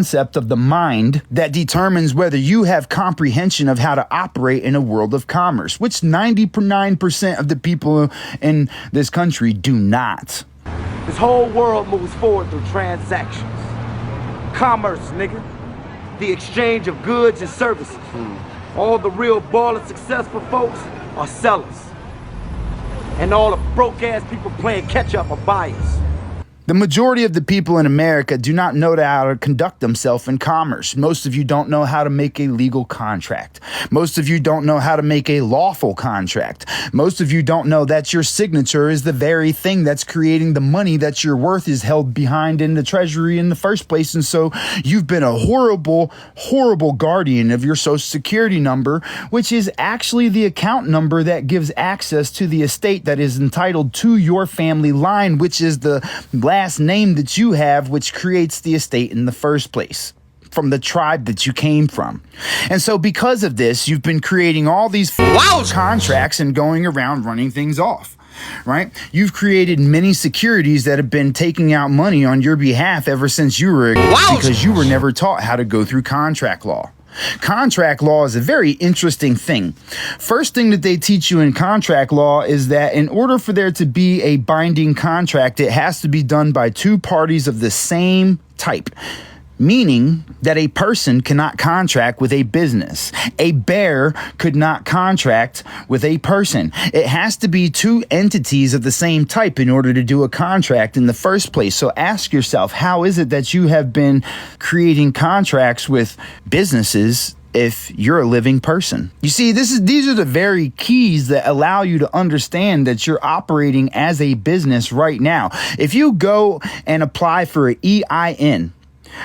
concept of the mind that determines whether you have comprehension of how to operate in a world of commerce, which 99% of the people in this country do not. This whole world moves forward through transactions. Commerce, nigga. The exchange of goods and services. All the real ballin' successful folks are sellers. And all the broke-ass people playing catch-up are buyers. The majority of the people in America do not know how to conduct themselves in commerce. Most of you don't know how to make a legal contract. Most of you don't know how to make a lawful contract. Most of you don't know that your signature is the very thing that's creating the money that your worth is held behind in the treasury in the first place. And so you've been a horrible, horrible guardian of your social security number, which is actually the account number that gives access to the estate that is entitled to your family line, which is the last name that you have, which creates the estate in the first place from the tribe that you came from. And so because of this, you've been creating all these contracts and going around running things off, right? You've created many securities that have been taking out money on your behalf ever since you were because you were never taught how to go through contract law. Contract law is a very interesting thing. First thing that they teach you in contract law is that in order for there to be a binding contract, it has to be done by two parties of the same type. Meaning that a person cannot contract with a business. A bear could not contract with a person. It has to be two entities of the same type in order to do a contract in the first place. So ask yourself, how is it that you have been creating contracts with businesses if you're a living person? You see, these are the very keys that allow you to understand that you're operating as a business right now. If you go and apply for an EIN,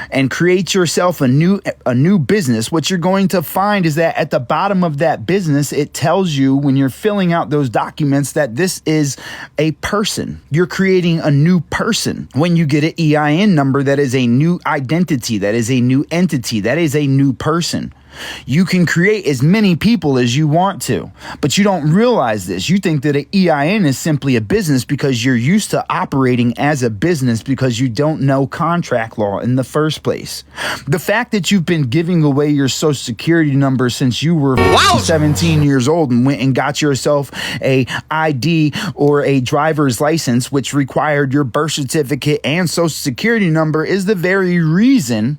and create yourself a new business, what you're going to find is that at the bottom of that business, it tells you when you're filling out those documents that this is a person. You're creating a new person. When you get an EIN number, that is a new identity, that is a new entity, that is a new person. You can create as many people as you want to, but you don't realize this. You think that an EIN is simply a business because you're used to operating as a business because you don't know contract law in the first place. The fact that you've been giving away your social security number since you were 17 years old and went and got yourself a ID or a driver's license, which required your birth certificate and social security number, is the very reason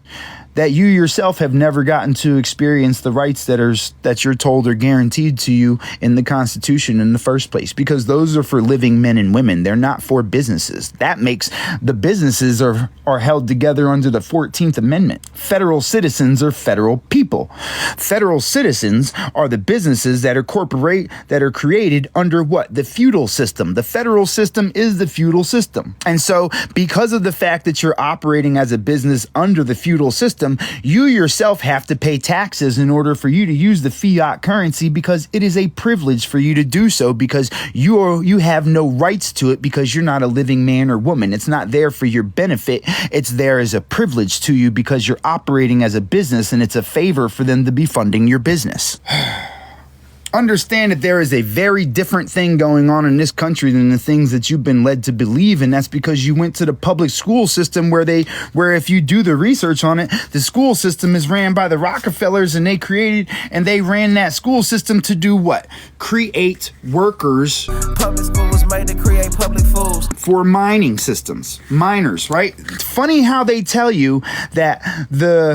that you yourself have never gotten to experience the rights that you're told are guaranteed to you in the Constitution in the first place, because those are for living men and women. They're not for businesses. That makes the businesses are held together under the 14th Amendment. Federal citizens are federal people. Federal citizens are the businesses that are created under what? The feudal system. The federal system is the feudal system. And so because of the fact that you're operating as a business under the feudal system, you yourself have to pay taxes in order for you to use the fiat currency, because it is a privilege for you to do so, because you have no rights to it because you're not a living man or woman. It's not there for your benefit. It's there as a privilege to you because you're operating as a business, and it's a favor for them to be funding your business. Understand that there is a very different thing going on in this country than the things that you've been led to believe, and that's because you went to the public school system where if you do the research on it, the school system is ran by the Rockefellers, and they ran that school system to do what? Create workers. Public school was made to create public fools. For mining systems. Miners, right? It's funny how they tell you that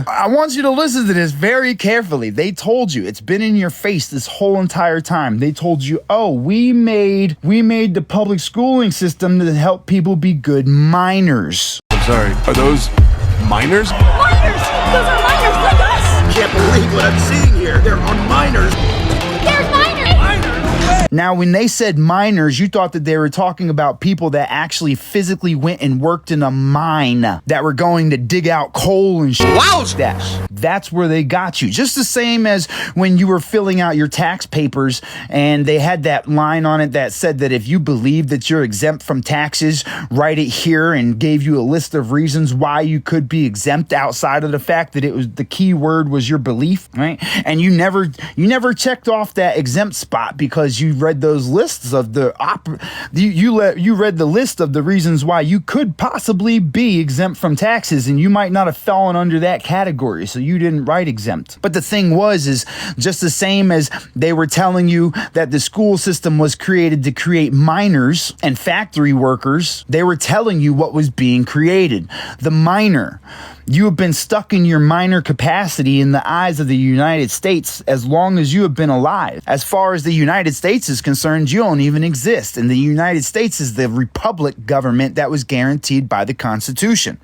I want you to listen to this very carefully. They told you, it's been in your face this whole entire time. They told you, oh, we made the public schooling system to help people be good miners. I'm sorry, are those miners? Miners! Those are miners like us! Can't believe what I'm seeing here. There are miners. There's miners! Now, when they said miners, you thought that they were talking about people that actually physically went and worked in a mine, that were going to dig out coal and shit. Wow! That's where they got you. Just the same as when you were filling out your tax papers and they had that line on it that said that if you believe that you're exempt from taxes, write it here, and gave you a list of reasons why you could be exempt outside of the fact that it was the key word was your belief, right? And you never checked off that exempt spot because you read those lists of you read the list of the reasons why you could possibly be exempt from taxes, and you might not have fallen under that category, so you didn't write exempt. But the thing is just the same as they were telling you that the school system was created to create miners and factory workers, they were telling you what was being created. The miner. You have been stuck in your minor capacity in the eyes of the United States as long as you have been alive. As far as the United States is concerned, you don't even exist. And the United States is the republic government that was guaranteed by the Constitution.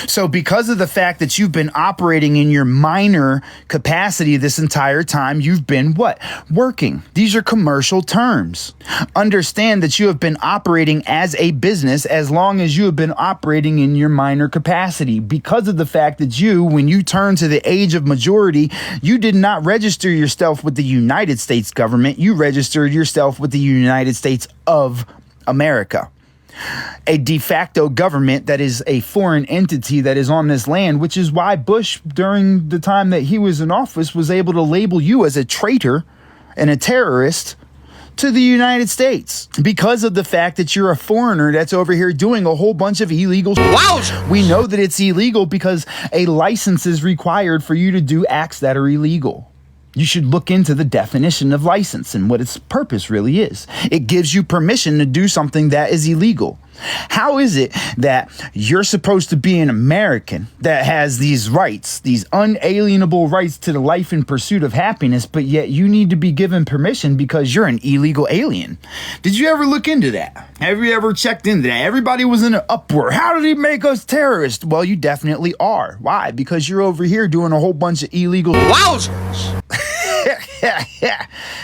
So because of the fact that you've been operating in your minor capacity this entire time, you've been what? Working. These are commercial terms. Understand that you have been operating as a business as long as you have been operating in your minor capacity, because of the fact that when you turn to the age of majority, you did not register yourself with the United States government. You registered yourself with the United States of America. A de facto government that is a foreign entity that is on this land, which is why Bush, during the time that he was in office, was able to label you as a traitor and a terrorist to the United States, because of the fact that you're a foreigner that's over here doing a whole bunch of illegal shit. We know that it's illegal because a license is required for you to do acts that are illegal. You should look into the definition of license and what its purpose really is. It gives you permission to do something that is illegal. How is it that you're supposed to be an American that has these rights, these unalienable rights to the life and pursuit of happiness, but yet you need to be given permission because you're an illegal alien? Did you ever look into that? Have you ever checked into that? Everybody was in an uproar. How did he make us terrorists? Well, you definitely are. Why? Because you're over here doing a whole bunch of illegal wowzers.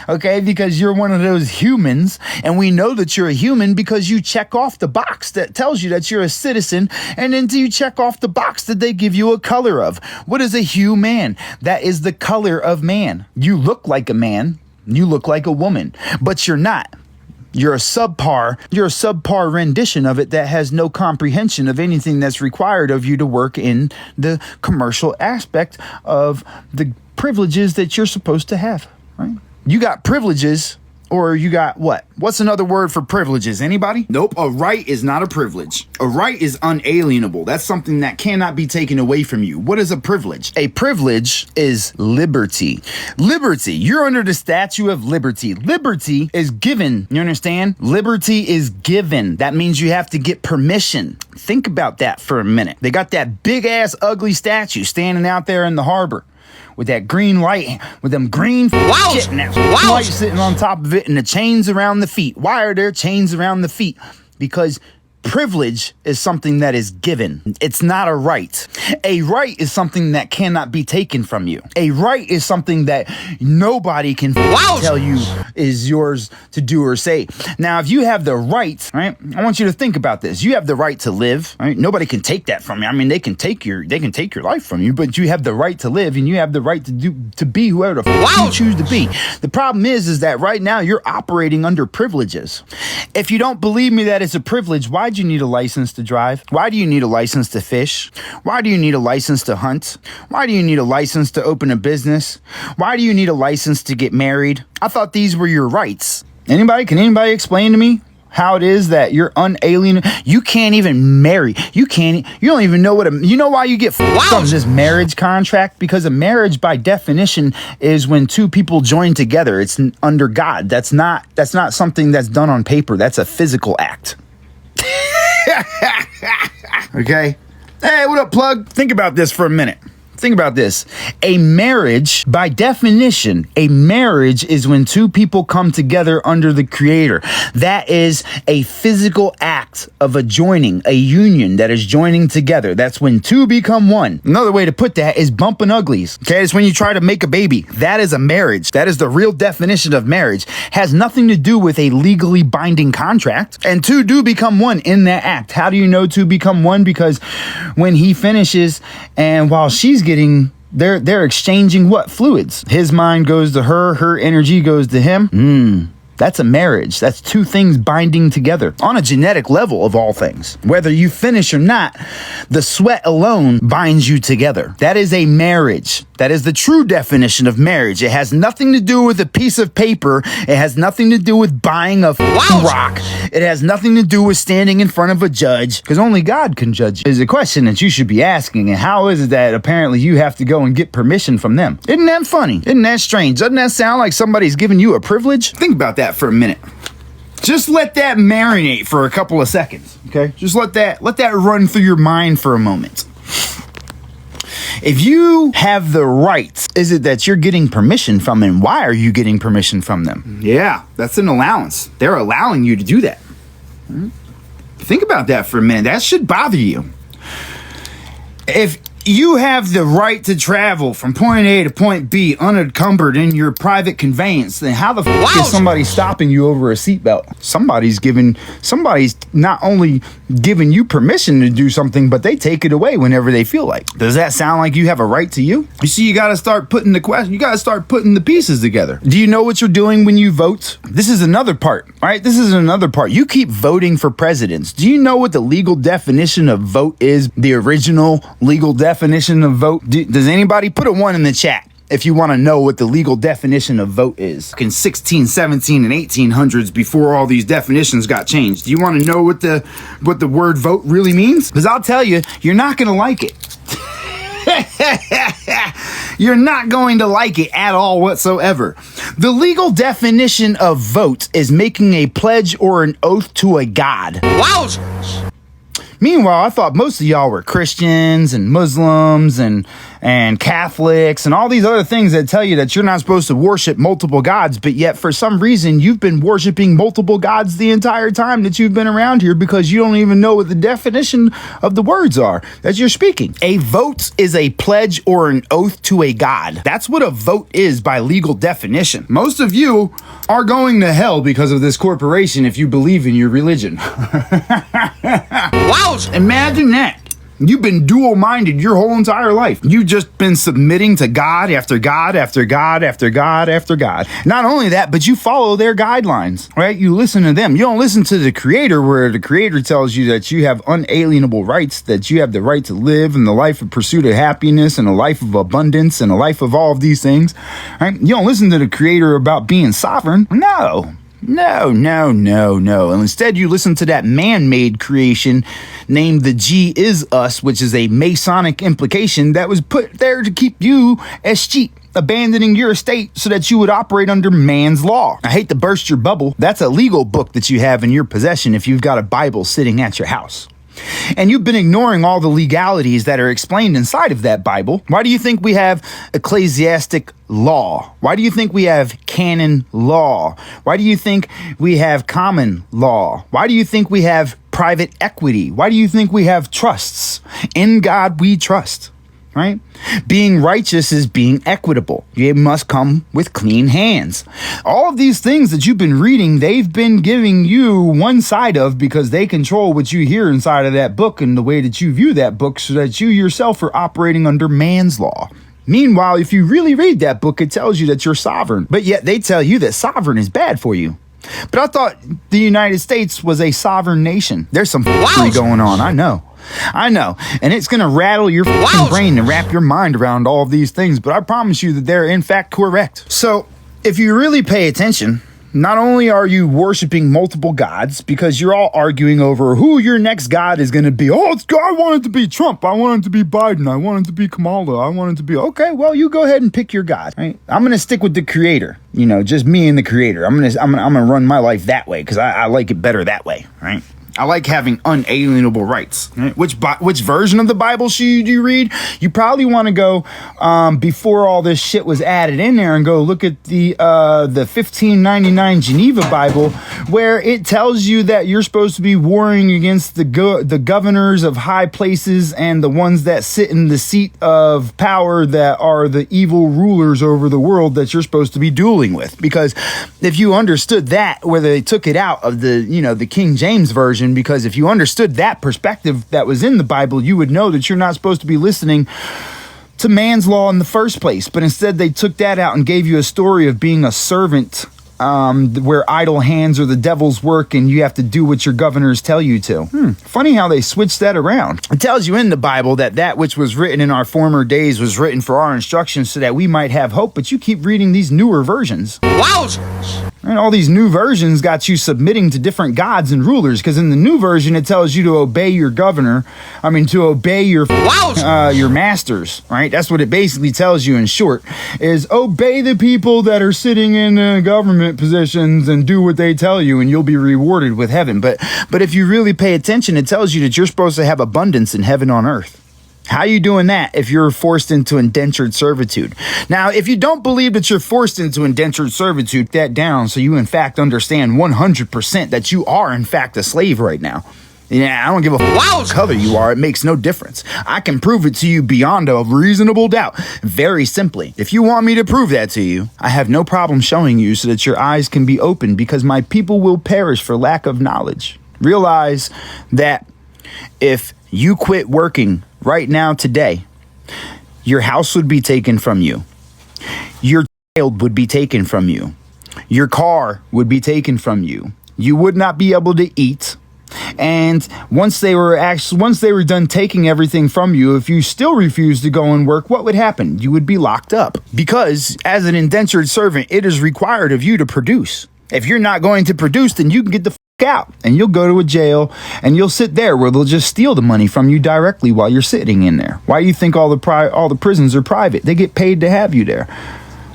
Okay, because you're one of those humans, and we know that you're a human because you check off the box that tells you that you're a citizen, and then you check off the box that they give you a color of. What is a human? That is the color of man. You look like a man, you look like a woman, but you're not. You're a subpar rendition of it that has no comprehension of anything that's required of you to work in the commercial aspect of the privileges that you're supposed to have, right? You got privileges, or you got what? What's another word for privileges? Anybody? Nope. A right is not a privilege. A right is unalienable. That's something that cannot be taken away from you. What is a privilege? A privilege is liberty. Liberty. You're under the statue of liberty. Liberty is given. You understand? Liberty is given. That means you have to get permission. Think about that for a minute. They got that big ass ugly statue standing out there in the harbor with that green light, with them green lights sitting on top of it, and the chains around the feet. Why are there chains around the feet? Because privilege is something that is given. It's not a right. A right is something that cannot be taken from you. A right is something that nobody can tell you is yours to do or say. Now, if you have the right, right, I want you to think about this. You have the right to live, right? Nobody can take that from you. I mean, they can take your life from you, but you have the right to live, and you have the right to be whoever the you choose to be. The problem is that right now you're operating under privileges. If you don't believe me that it's a privilege, why do you need a license to drive? Why do you need a license to fish? Why do you need a license to hunt? Why do you need a license to open a business? Why do you need a license to get married? I thought these were your rights. Can anybody explain to me how it is that you're unalienable? You can't even marry. You don't even know you know why you get from this marriage contract? Because a marriage by definition is when two people join together. It's under God. That's not something that's done on paper. That's a physical act. Okay. Hey, what up, plug? Think about this for a minute. Think about this. A marriage, by definition, a marriage is when two people come together under the Creator. That is a physical act of a union that is joining together. That's when two become one. Another way to put that is bumping uglies. Okay, it's when you try to make a baby. That is a marriage. That is the real definition of marriage. Has nothing to do with a legally binding contract. And two do become one in that act. How do you know two become one? Because when he finishes and while she's getting, they're exchanging what? Fluids. His mind goes to her energy goes to him. That's a marriage. That's two things binding together on a genetic level of all things. Whether you finish or not, the sweat alone binds you together. That is a marriage. That is the true definition of marriage. It has nothing to do with a piece of paper. It has nothing to do with buying a rock. It has nothing to do with standing in front of a judge, because only God can judge you. Is a question that you should be asking. And how is it that apparently you have to go and get permission from them? Isn't that funny? Isn't that strange? Doesn't that sound like somebody's giving you a privilege? Think about that for a minute. Just let that marinate for a couple of seconds, okay? Just let that run through your mind for a moment. If you have the rights, is it that you're getting permission from them? Why are you getting permission from them? Yeah, that's an allowance. They're allowing you to do that. Think about that for a minute. That should bother you. If you have the right to travel from point A to point B unencumbered in your private conveyance, then how the fuck is somebody stopping you over a seatbelt? Somebody's not only giving you permission to do something, but they take it away whenever they feel like. Does that sound like you have a right to you? You see, you gotta start putting the pieces together. Do you know what you're doing when you vote? This is another part, right? This is another part. You keep voting for presidents. Do you know what the legal definition of vote is? The original legal definition of vote? Does anybody put a 1 in the chat if you want to know what the legal definition of vote is? In 16, 17, and 1800s, before all these definitions got changed. Do you want to know what the word vote really means? Because I'll tell you, you're not going to like it. You're not going to like it at all whatsoever. The legal definition of vote is making a pledge or an oath to a god. Wowzers! Meanwhile, I thought most of y'all were Christians and Muslims and Catholics and all these other things that tell you that you're not supposed to worship multiple gods, but yet for some reason you've been worshiping multiple gods the entire time that you've been around here because you don't even know what the definition of the words are that you're speaking. A vote is a pledge or an oath to a god. That's what a vote is by legal definition. Most of you are going to hell because of this corporation if you believe in your religion. Wow! Imagine that. You've been dual-minded your whole entire life. You've just been submitting to God after God after God after God after God. Not only that, but you follow their guidelines, right? You listen to them. You don't listen to the Creator, where the Creator tells you that you have unalienable rights, that you have the right to live in the life of pursuit of happiness and a life of abundance and a life of all of these things, right? You don't listen to the Creator about being sovereign. No. And instead you listen to that man-made creation named the G is us, which is a Masonic implication that was put there to keep you as cheap, abandoning your estate so that you would operate under man's law. I hate to burst your bubble. That's a legal book that you have in your possession if you've got a Bible sitting at your house. And you've been ignoring all the legalities that are explained inside of that Bible. Why do you think we have ecclesiastic law? Why do you think we have canon law? Why do you think we have common law? Why do you think we have private equity? Why do you think we have trusts? In God we trust. Right? Being righteous is being equitable. You must come with clean hands. All of these things that you've been reading, they've been giving you one side of because they control what you hear inside of that book and the way that you view that book so that you yourself are operating under man's law. Meanwhile, if you really read that book, it tells you that you're sovereign, but yet they tell you that sovereign is bad for you. But I thought the United States was a sovereign nation. There's some going on, I know. And it's going to rattle your brain and wrap your mind around all of these things, but I promise you that they're in fact correct. So if you really pay attention, not only are you worshiping multiple gods because you're all arguing over who your next god is going to be. Oh, I want it to be Trump. I want it to be Biden. I want it to be Kamala. I want it to be, okay, well, you go ahead and pick your god, right? I'm going to stick with the Creator, just me and the Creator. I'm going to run my life that way because I like it better that way, right? I like having unalienable rights. Right? Which version of the Bible should you read? You probably want to go before all this shit was added in there and go look at the 1599 Geneva Bible, where it tells you that you're supposed to be warring against the governors of high places and the ones that sit in the seat of power that are the evil rulers over the world that you're supposed to be dueling with. Because if you understood that, whether they took it out of the King James Version, because if you understood that perspective that was in the Bible, you would know that you're not supposed to be listening to man's law in the first place. But instead, they took that out and gave you a story of being a servant where idle hands are the devil's work and you have to do what your governors tell you to. Funny how they switched that around. It tells you in the Bible that which was written in our former days was written for our instruction so that we might have hope, but you keep reading these newer versions. Wowzers! And all these new versions got you submitting to different gods and rulers, because in the new version it tells you to obey your governor. To obey your masters, right? That's what it basically tells you in short, is obey the people that are sitting in government positions and do what they tell you and you'll be rewarded with heaven. But if you really pay attention, it tells you that you're supposed to have abundance in heaven on earth. How are you doing that if you're forced into indentured servitude? Now, if you don't believe that you're forced into indentured servitude, that down so you in fact understand 100% that you are in fact a slave right now. Yeah, I don't give a what color you are. It makes no difference. I can prove it to you beyond a reasonable doubt. Very simply. If you want me to prove that to you, I have no problem showing you so that your eyes can be opened, because my people will perish for lack of knowledge. Realize that if you quit working right now today, your house would be taken from you. Your child would be taken from you. Your car would be taken from you. You would not be able to eat. And once they were done taking everything from you, if you still refused to go and work, what would happen? You would be locked up, because as an indentured servant, it is required of you to produce. If you're not going to produce, then you can get the fuck out and you'll go to a jail and you'll sit there where they'll just steal the money from you directly while you're sitting in there. Why do you think all the prisons are private? They get paid to have you there.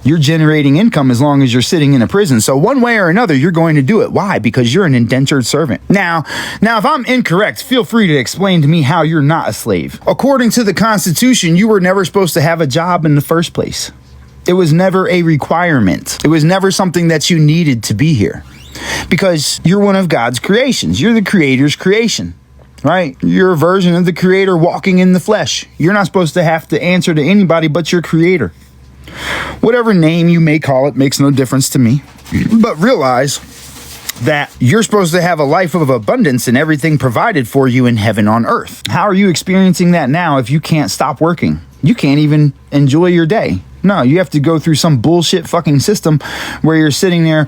You're generating income as long as you're sitting in a prison. So one way or another, you're going to do it. Why? Because you're an indentured servant. Now, if I'm incorrect, feel free to explain to me how you're not a slave. According to the Constitution, you were never supposed to have a job in the first place. It was never a requirement. It was never something that you needed to be here, because you're one of God's creations. You're the Creator's creation, right? You're a version of the Creator walking in the flesh. You're not supposed to have to answer to anybody but your Creator. Whatever name you may call it makes no difference to me. But realize that you're supposed to have a life of abundance and everything provided for you in heaven on earth. How are you experiencing that now if you can't stop working? You can't even enjoy your day. No, you have to go through some bullshit fucking system where you're sitting there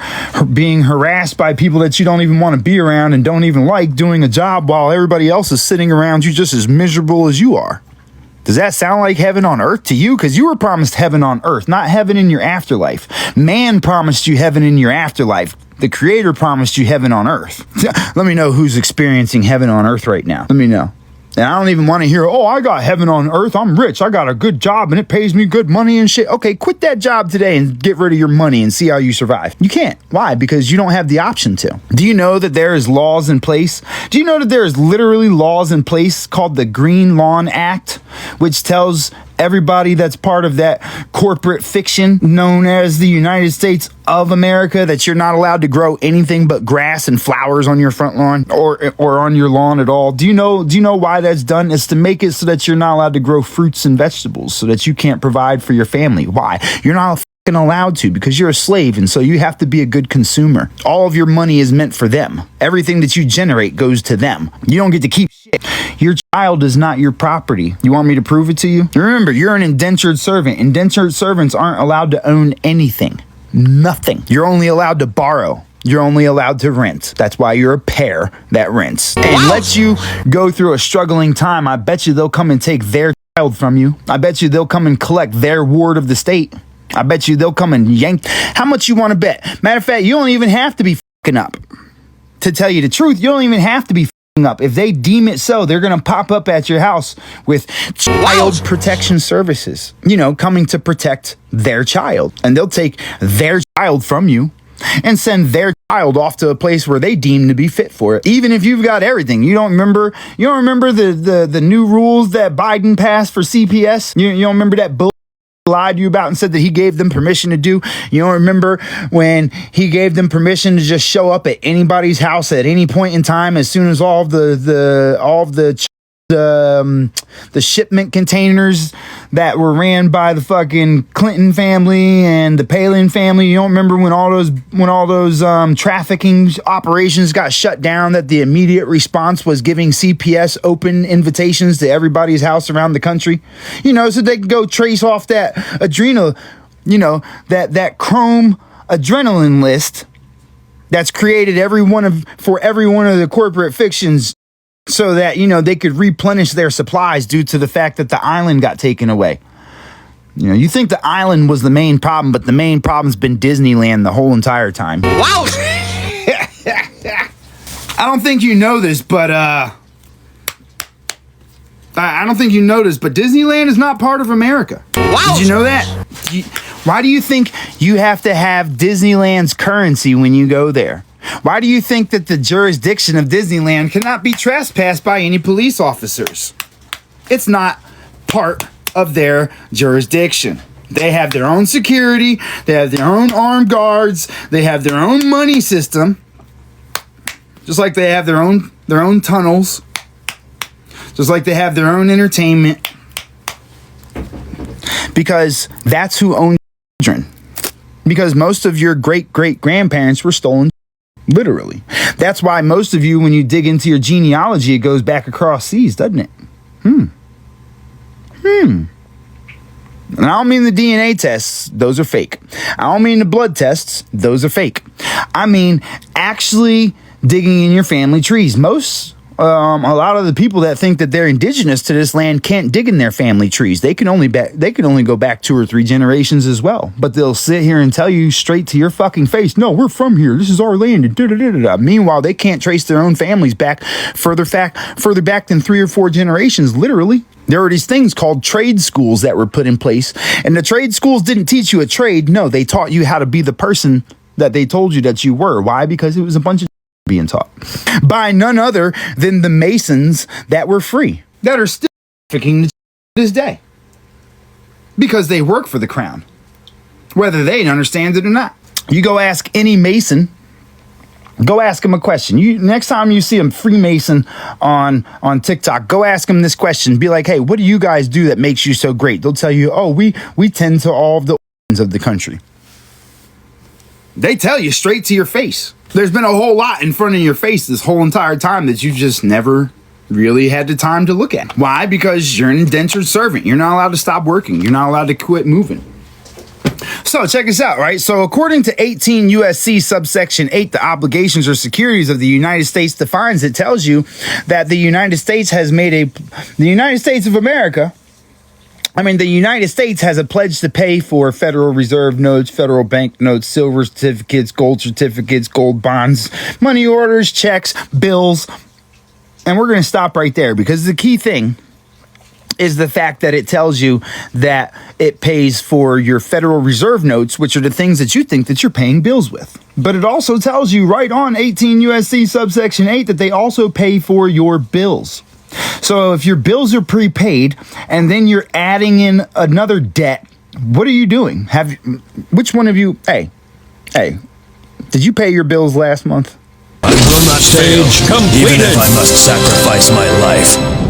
being harassed by people that you don't even want to be around and don't even like, doing a job while everybody else is sitting around you just as miserable as you are. Does that sound like heaven on earth to you? Because you were promised heaven on earth, not heaven in your afterlife. Man promised you heaven in your afterlife. The Creator promised you heaven on earth. Let me know who's experiencing heaven on earth right now. Let me know. And I don't even want to hear, oh, I got heaven on earth. I'm rich. I got a good job and it pays me good money and shit. Okay, quit that job today and get rid of your money and see how you survive. You can't. Why? Because you don't have the option to. Do you know that there is laws in place? Do you know that there is literally laws in place called the Green Lawn Act, which tells everybody that's part of that corporate fiction known as the United States of America that you're not allowed to grow anything but grass and flowers on your front lawn or on your lawn at all? Do you know why that's done? It's to make it so that you're not allowed to grow fruits and vegetables, so that you can't provide for your family. Why? You're not allowed to, because you're a slave, and so you have to be a good consumer. All of your money is meant for them. Everything that you generate goes to them. You don't get to keep shit. Your child is not your property. You want me to prove it to you? Remember, you're an indentured servant. Indentured servants aren't allowed to own anything. Nothing. You're only allowed to borrow. You're only allowed to rent. That's why you're a pair that rents. And lets you go through a struggling time. I bet you they'll come and take their child from you. I bet you they'll come and collect their ward of the state. I bet you they'll come and yank. How much you want to bet? Matter of fact, you don't even have to be fucking up. To tell you the truth, you don't even have to be fucking up. If they deem it so, they're going to pop up at your house with child protection services, coming to protect their child. And they'll take their child from you and send their child off to a place where they deem to be fit for it. Even if you've got everything. You don't remember the new rules that Biden passed for CPS? You don't remember that bull lied to you about and said that he gave them permission to do? You don't remember when he gave them permission to just show up at anybody's house at any point in time as soon as all of the shipment containers that were ran by the fucking Clinton family and the Palin family? You don't remember when all those trafficking operations got shut down, that the immediate response was giving CPS open invitations to everybody's house around the country, so they could go trace off that adrenal, that chrome adrenaline list that's created for every one of the corporate fictions so that, you know, they could replenish their supplies due to the fact that the island got taken away. You know, you think the island was the main problem, but the main problem's been Disneyland the whole entire time. Wow! I don't think you know this, but I don't think you know this, but Disneyland is not part of America. Wow! Did you know that? Why do you think you have to have Disneyland's currency when you go there? Why do you think that the jurisdiction of Disneyland cannot be trespassed by any police officers? It's not part of their jurisdiction. They have their own security, they have their own armed guards, they have their own money system, just like they have their own tunnels, just like they have their own entertainment, because that's who owns children. Because most of your great-great-grandparents were stolen, literally. That's why most of you, when you dig into your genealogy, it goes back across seas, doesn't it? And I don't mean the DNA tests, those are fake. I don't mean the blood tests, those are fake. I mean actually digging in your family trees. A lot of the people that think that they're indigenous to this land can't dig in their family trees. They can only go back 2 or 3 generations as well. But they'll sit here and tell you straight to your fucking face, no, we're from here. This is our land. And meanwhile, they can't trace their own families back further back than 3 or 4 generations, literally. There were these things called trade schools that were put in place. And the trade schools didn't teach you a trade. No, they taught you how to be the person that they told you that you were. Why? Because it was a bunch of being taught by none other than the Masons that were free, that are still trafficking to this day, because they work for the crown, whether they understand it or not. You go ask any Mason, go ask him a question. Next time you see a Freemason on TikTok, go ask him this question. Be like, hey, what do you guys do that makes you so great? They'll tell you, oh, we tend to all of the organs of the country. They tell you straight to your face. There's been a whole lot in front of your face this whole entire time that you just never really had the time to look at. Why? Because you're an indentured servant. You're not allowed to stop working. You're not allowed to quit moving. So check this out, right? So according to 18 USC subsection 8, the obligations or securities of the United States defines, it tells you that the United States has made the United States of America, the United States has a pledge to pay for Federal Reserve notes, federal bank notes, silver certificates, gold bonds, money orders, checks, bills. And we're going to stop right there, because the key thing is the fact that it tells you that it pays for your Federal Reserve notes, which are the things that you think that you're paying bills with. But it also tells you right on 18 USC subsection 8 that they also pay for your bills. So if your bills are prepaid and then you're adding in another debt, what are you doing? Which one of you, hey, did you pay your bills last month? I will not fail, even if I must sacrifice my life.